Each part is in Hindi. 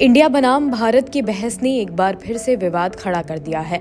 इंडिया बनाम भारत की बहस ने एक बार फिर से विवाद खड़ा कर दिया है।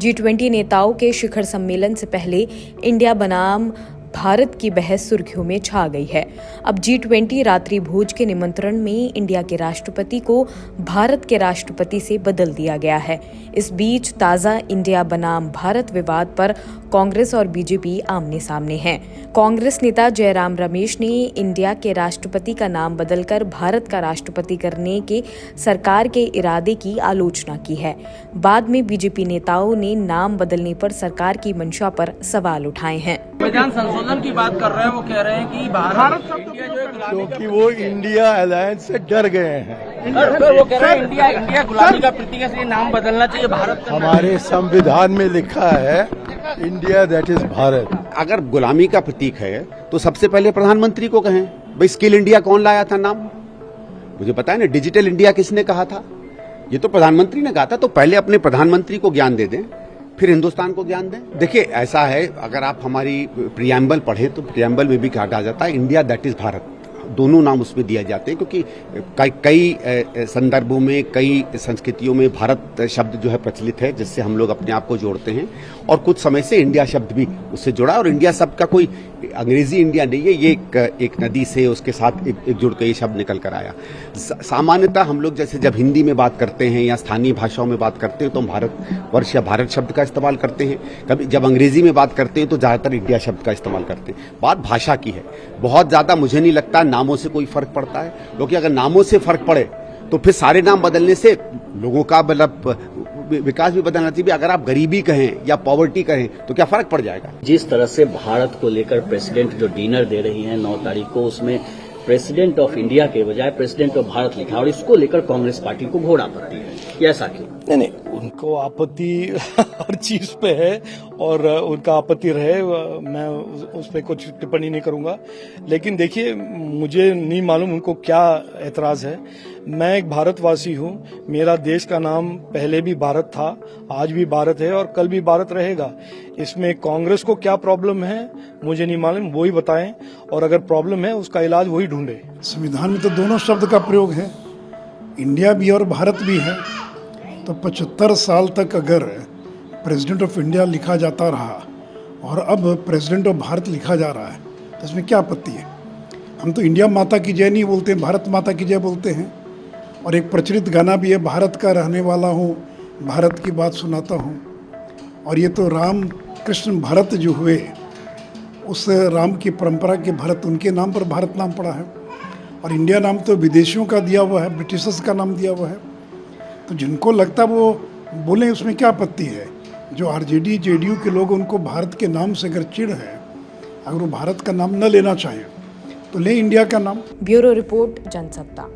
G20 नेताओं के शिखर सम्मेलन से पहले इंडिया बनाम भारत की बहस सुर्खियों में छा गई है। अब G20 रात्रि भोज के निमंत्रण में इंडिया के राष्ट्रपति को भारत के राष्ट्रपति से बदल दिया गया है। इस बीच ताजा इंडिया बनाम भारत विवाद पर कांग्रेस और बीजेपी आमने सामने हैं। कांग्रेस नेता जयराम रमेश ने इंडिया के राष्ट्रपति का नाम बदलकर भारत का राष्ट्रपति करने के सरकार के इरादे की आलोचना की है। बाद में बीजेपी नेताओं ने नाम बदलने पर सरकार की मंशा पर सवाल उठाए हैं। संविधान संशोधन की बात कर रहे हैं, वो कह रहे हैं कि भारत इंडिया जो है क्योंकि वो इंडिया अलायंस से डर गए हैं। सर वो कह रहे हैं इंडिया गुलामी का प्रतीक है, इसलिए नाम बदलना चाहिए भारत। हमारे संविधान में लिखा है इंडिया दैट इज भारत। अगर गुलामी का प्रतीक है तो सबसे पहले प्रधानमंत्री को कहें, भाई स्किल इंडिया कौन लाया था नाम? मुझे पता है ना, डिजिटल इंडिया किसने कहा था? ये तो प्रधानमंत्री ने कहा था। तो पहले अपने प्रधानमंत्री को ज्ञान दे दें, फिर हिंदुस्तान को ज्ञान दें। देखिए ऐसा है, अगर आप हमारी प्रियम्बल पढ़ें तो प्रियम्बल में भी कहा जाता है इंडिया दैट इज भारत। दोनों नाम उसमें दिए जाते हैं क्योंकि कई संदर्भों में, कई संस्कृतियों में भारत शब्द जो है प्रचलित है, जिससे हम लोग अपने आप को जोड़ते हैं। और कुछ समय से इंडिया शब्द भी उससे जुड़ा, और इंडिया शब्द का कोई अंग्रेजी इंडिया नहीं है, ये एक नदी से उसके साथ एक जुड़ के ये शब्द निकल कर आया। सामान्यतः हम लोग जैसे जब हिंदी में बात करते हैं या स्थानीय भाषाओं में बात करते हैं तो हम भारतवर्ष या भारत शब्द का इस्तेमाल करते हैं। कभी जब अंग्रेजी में बात करते हैं तो ज्यादातर इंडिया शब्द का इस्तेमाल करते हैं। बात भाषा की है। बहुत ज्यादा मुझे नहीं लगता नामों से कोई फर्क पड़ता है, क्योंकि अगर नामों से फर्क पड़े तो फिर सारे नाम बदलने से लोगों का मतलब विकास भी बदलना चाहिए। अगर आप गरीबी कहें या पॉवर्टी कहें तो क्या फर्क पड़ जाएगा? जिस तरह से भारत को लेकर प्रेसिडेंट जो डिनर दे रही हैं 9 तारीख को, उसमें प्रेसिडेंट ऑफ इंडिया के बजाय प्रेसिडेंट ऑफ भारत लिखा, और इसको लेकर कांग्रेस पार्टी को घोर आपत्ति है। ये ऐसा क्यों? नहीं, उनको आपत्ति हर चीज पे है और उनका आपत्ति रहे, मैं उस पर कुछ टिप्पणी नहीं करूंगा। लेकिन देखिए, मुझे नहीं मालूम उनको क्या एतराज है। मैं एक भारतवासी हूं, मेरा देश का नाम पहले भी भारत था, आज भी भारत है और कल भी भारत रहेगा। इसमें कांग्रेस को क्या प्रॉब्लम है मुझे नहीं मालूम, वो ही बताएं, और अगर प्रॉब्लम है उसका इलाज वही ढूंढे। संविधान में तो दोनों शब्द का प्रयोग है, इंडिया भी और भारत भी है। तो 75 साल तक अगर प्रेसिडेंट ऑफ इंडिया लिखा जाता रहा और अब प्रेसिडेंट ऑफ भारत लिखा जा रहा है तो इसमें क्या आपत्ति है? हम तो इंडिया माता की जय नहीं बोलते, भारत माता की जय बोलते हैं। और एक प्रचलित गाना भी है, भारत का रहने वाला हूँ, भारत की बात सुनाता हूँ। और ये तो राम कृष्ण भरत जो हुए, उस राम की परंपरा के भरत, उनके नाम पर भारत नाम पड़ा है। और इंडिया नाम तो विदेशियों का दिया हुआ है, ब्रिटिशर्स का नाम दिया हुआ है। तो जिनको लगता वो बोलें, उसमें क्या आपत्ति है? जो आरजेडी जेडीयू के लोग, उनको भारत के नाम से अगर चिढ़ है, अगर वो भारत का नाम न लेना चाहें तो ले इंडिया का नाम। Bureau report, Jansatta.